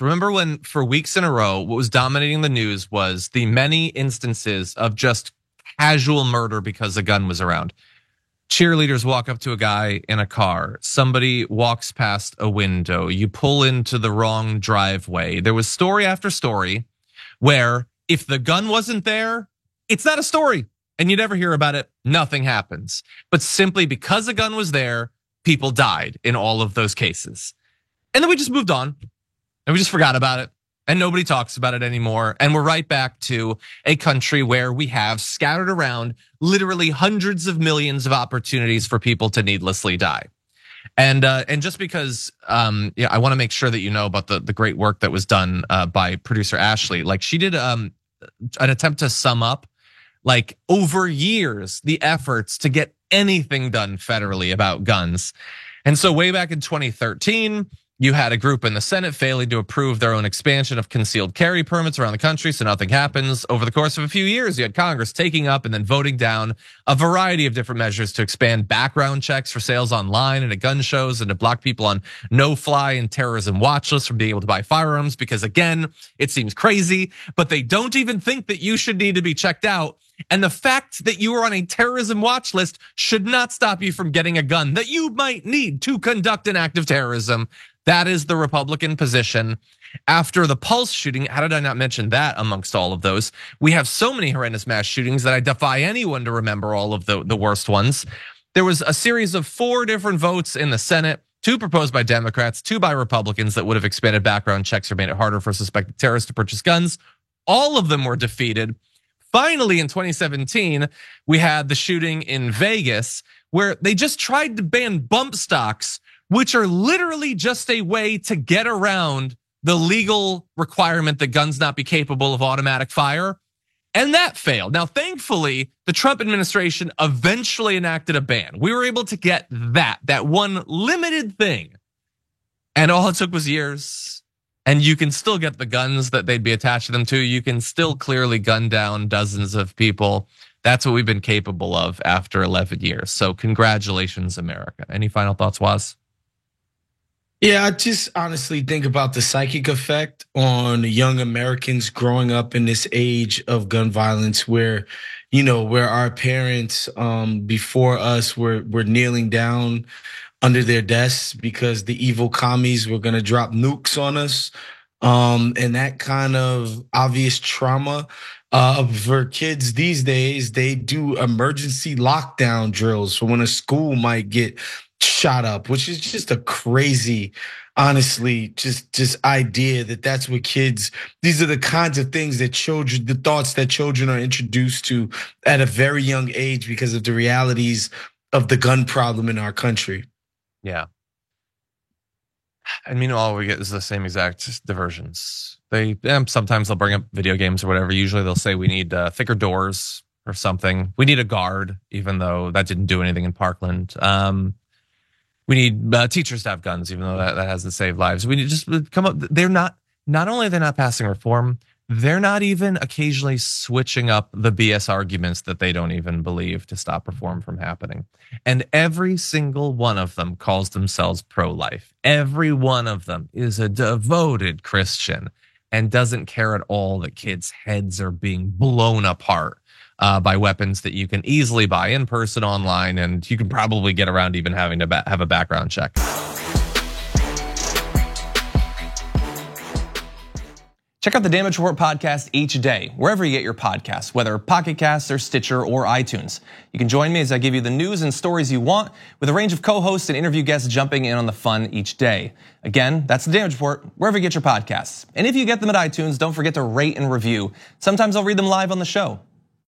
Remember when for weeks in a row, what was dominating the news was the many instances of just casual murder because a gun was around. Cheerleaders walk up to a guy in a car. Somebody walks past a window. You pull into the wrong driveway. There was story after story where if the gun wasn't there, it's not a story and you never hear about it. Nothing happens. But simply because a gun was there, people died in all of those cases. And then we just moved on. And we just forgot about it. And nobody talks about it anymore. And we're right back to a country where we have scattered around literally hundreds of millions of opportunities for people to needlessly die. And just because I want to make sure that you know about the great work that was done by producer Ashley. Like she did an attempt to sum up like over years the efforts to get anything done federally about guns. And so way back in 2013, you had a group in the Senate failing to approve their own expansion of concealed carry permits around the country, so nothing happens. Over the course of a few years, you had Congress taking up and then voting down a variety of different measures to expand background checks for sales online and at gun shows and to block people on no-fly and terrorism watch lists from being able to buy firearms because, again, it seems crazy, but they don't even think that you should need to be checked out. And the fact that you are on a terrorism watch list should not stop you from getting a gun that you might need to conduct an act of terrorism. That is the Republican position. After the Pulse shooting, how did I not mention that amongst all of those? We have so many horrendous mass shootings that I defy anyone to remember all of the worst ones. There was a series of 4 different votes in the Senate, 2 proposed by Democrats, 2 by Republicans that would have expanded background checks or made it harder for suspected terrorists to purchase guns. All of them were defeated. Finally, in 2017, we had the shooting in Vegas where they just tried to ban bump stocks, which are literally just a way to get around the legal requirement that guns not be capable of automatic fire. And that failed. Now, thankfully, the Trump administration eventually enacted a ban. We were able to get that one limited thing. And all it took was years. And you can still get the guns that they'd be attached to them to. You can still clearly gun down dozens of people. That's what we've been capable of after 11 years. So congratulations, America. Any final thoughts, Waz? Yeah, I just honestly think about the psychic effect on young Americans growing up in this age of gun violence where, where our parents before us were kneeling down under their desks because the evil commies were going to drop nukes on us. And that kind of obvious trauma for kids these days, they do emergency lockdown drills for when a school might get shot up, which is just a crazy, honestly, just idea that's what kids, these are the kinds of things that children, the thoughts that children are introduced to at a very young age because of the realities of the gun problem in our country. Yeah. And meanwhile, we get is the same exact diversions. Sometimes they'll bring up video games or whatever. Usually they'll say we need thicker doors or something. We need a guard, even though that didn't do anything in Parkland. We need teachers to have guns, even though that hasn't saved lives. We need to just come up. They're not only are they not passing reform, they're not even occasionally switching up the BS arguments that they don't even believe to stop reform from happening. And every single one of them calls themselves pro-life. Every one of them is a devoted Christian and doesn't care at all that kids' heads are being blown apart by weapons that you can easily buy in person, online, and you can probably get around even having to have a background check. Check out the Damage Report podcast each day, wherever you get your podcasts, whether Pocket Casts or Stitcher or iTunes. You can join me as I give you the news and stories you want, with a range of co-hosts and interview guests jumping in on the fun each day. Again, that's the Damage Report, wherever you get your podcasts. And if you get them at iTunes, don't forget to rate and review. Sometimes I'll read them live on the show.